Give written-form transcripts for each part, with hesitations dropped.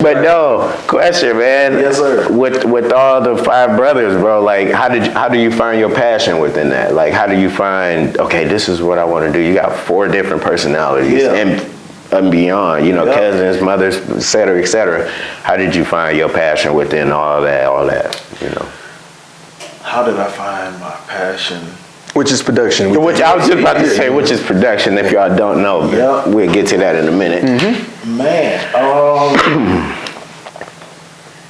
But no, question, man. Yes, sir. With all the 5 brothers, bro, like how do you find your passion within that? Like how do you find, okay, this is what I want to do? You got 4 different personalities and beyond, you know, cousins, mothers, et cetera, et cetera. How did you find your passion within all that, you know? How did I find my passion? Which is production. Which I was just about to say, which is production, if y'all don't know. We'll get to that in a minute. Man,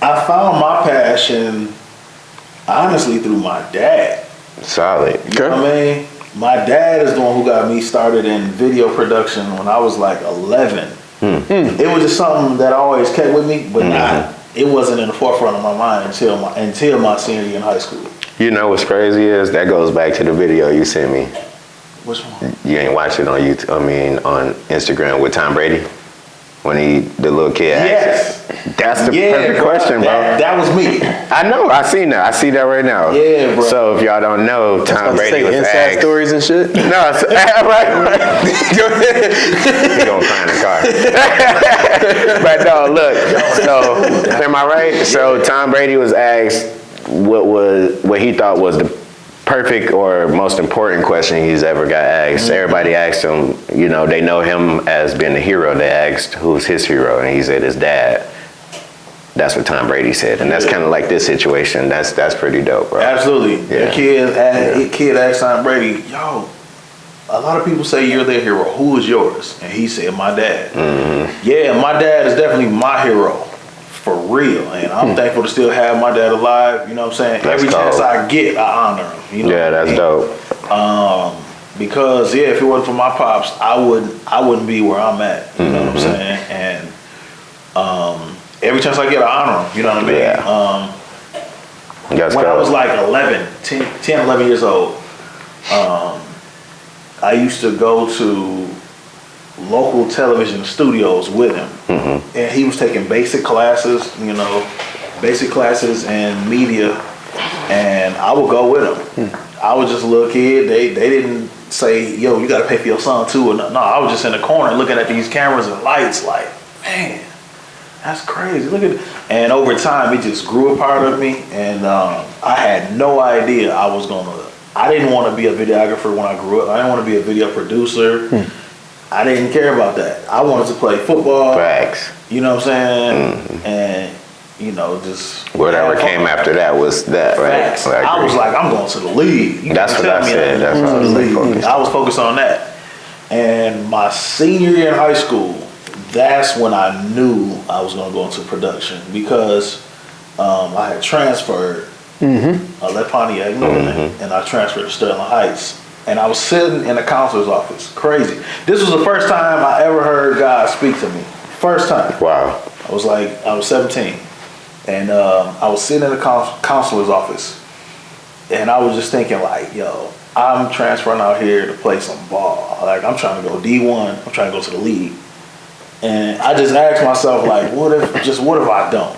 I found my passion, honestly, through my dad. Solid. You know what I mean? My dad is the one who got me started in video production when I was like 11. It was just something that always kept with me, but it wasn't in the forefront of my mind until my senior year in high school. You know what's crazy is that goes back to the video you sent me. Which one? You ain't watched it on YouTube. I mean, on Instagram with Tom Brady when the little kid asked. That's the perfect question, bro. That was me. I know. I seen that. I see that right now. Yeah, bro. So if y'all don't know, Tom Brady was inside asked. stories and shit. No, right. Go ahead. He gonna find the car. But no, look. So am I right? So Tom Brady was asked what he thought was the perfect or most important question he's ever got asked. Everybody asked him, you know, they know him as being the hero. They asked who's his hero, and he said his dad. That's what Tom Brady said, and that's kind of like this situation. That's pretty dope, bro. Absolutely. The kid asked Tom Brady, yo, a lot of people say you're their hero. Who is yours? And he said, my dad. Yeah, my dad is definitely my hero. For real, and I'm thankful to still have my dad alive. You know what I'm saying? That's Every chance I get, I honor him. You know that's dope. Because if it wasn't for my pops, I wouldn't be where I'm at. You know what I'm saying? And every chance I get, I honor him. You know what I mean? When I was like 10, 11 years old, I used to go to local television studios with him, and he was taking basic classes in media, and I would go with him. I was just a little kid. They didn't say, yo, you got to pay for your son too. No, I was just in the corner looking at these cameras and lights like, man, that's crazy. Look at, and over time it just grew a part of me, and I had no idea I didn't want to be a videographer when I grew up. I didn't want to be a video producer. I didn't care about that. I wanted to play football. Facts. You know what I'm saying? And, you know, just... Whatever came after that was that, right? Facts. I was like, I'm going to the league. That's what I said. That's what I was focused on. I was focused on that. And my senior year in high school, that's when I knew I was going to go into production, because I had transferred. I left Pontiac, and I transferred to Sterling Heights. And I was sitting in the counselor's office. Crazy. This was the first time I ever heard God speak to me. First time. Wow. I was 17. And I was sitting in the counselor's office. And I was just thinking like, yo, I'm transferring out here to play some ball. Like, I'm trying to go D1. I'm trying to go to the league. And I just asked myself, like, what if I don't?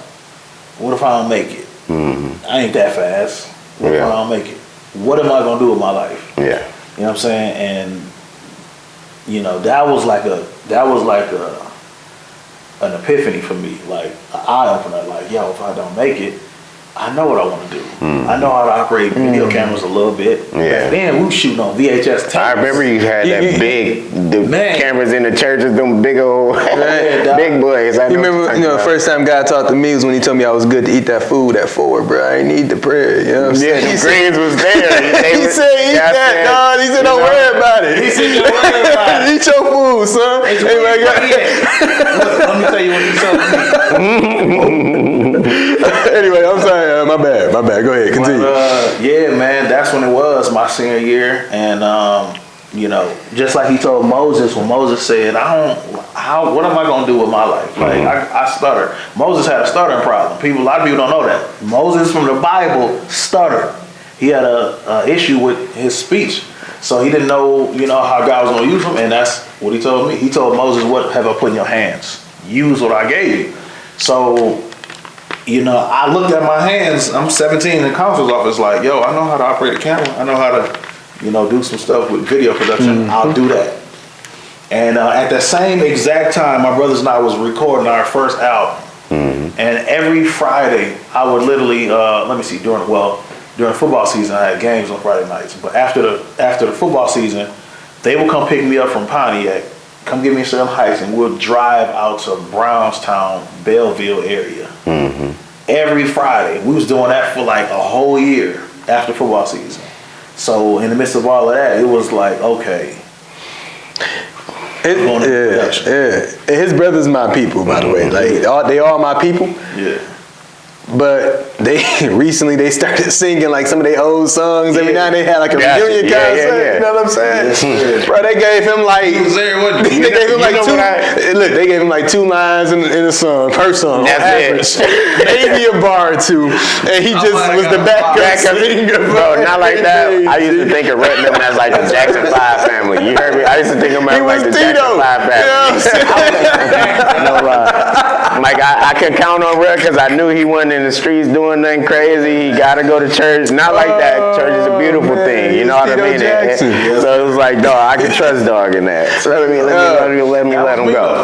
What if I don't make it? I ain't that fast. What if I don't make it? What am I going to do with my life? Yeah. You know what I'm saying? And, you know, that was like an epiphany for me, like an eye opener. Like, yo, if I don't make it, I know what I want to do. I know how to operate video cameras a little bit. Yeah. Back then, we were shooting on VHS tapes. I remember you had that cameras in the churches, them big old big boys. You remember, the first time God talked to me was when he told me I was good to eat that food at 4, bro. I ain't need the prayer, you know what I'm saying? Yeah, the greens was there. He said, eat that, dog. He said, don't worry about it. He said, don't worry about it. Eat your food, son. Let me tell you what he told me. Anyway, I'm sorry. My bad. Go ahead. Continue. Yeah, man, that's when it was my senior year, and you know, just like he told Moses when Moses said, what am I gonna do with my life? Like, I stutter. Moses had a stuttering problem. A lot of people don't know that. Moses from the Bible stuttered. He had a issue with his speech, so he didn't know, how God was gonna use him, and that's what he told me. He told Moses, "What have I put in your hands? Use what I gave you." So, I looked at my hands. I'm 17 in the counselor's office, like, yo, I know how to operate a camera. I know how to, do some stuff with video production. I'll do that. And at the same exact time, my brothers and I was recording our first album. And every Friday, I would literally, during football season, I had games on Friday nights. But after the football season, they would come pick me up from Pontiac, come get me in Sterling Heights, and we'll drive out to Brownstown, Belleville area. Every Friday. We was doing that for like a whole year after football season. So in the midst of all of that, it was like, okay. And his brother's my people, by the way. Like they all my people. Yeah. But they started singing like some of their old songs every now and then. Had like a reunion concert. You know what I'm saying? Bro, they gave him like He was there, wasn't he? they gave him like they gave him like 2 lines in a song per song. That's it. Maybe a bar or 2, and he just was the backup singer. Bro, not like that. I used to think of Rutley as like the Jackson 5 family. You heard me? I used to think of him as like the Jackson 5 family. No lie. Like I could count on Rutley because I knew he wasn't in the streets doing nothing crazy. He gotta go to church. Not like that. Church is a beautiful thing. You know what I mean? So it was like, dog, I could trust dog in that. So let me let him go.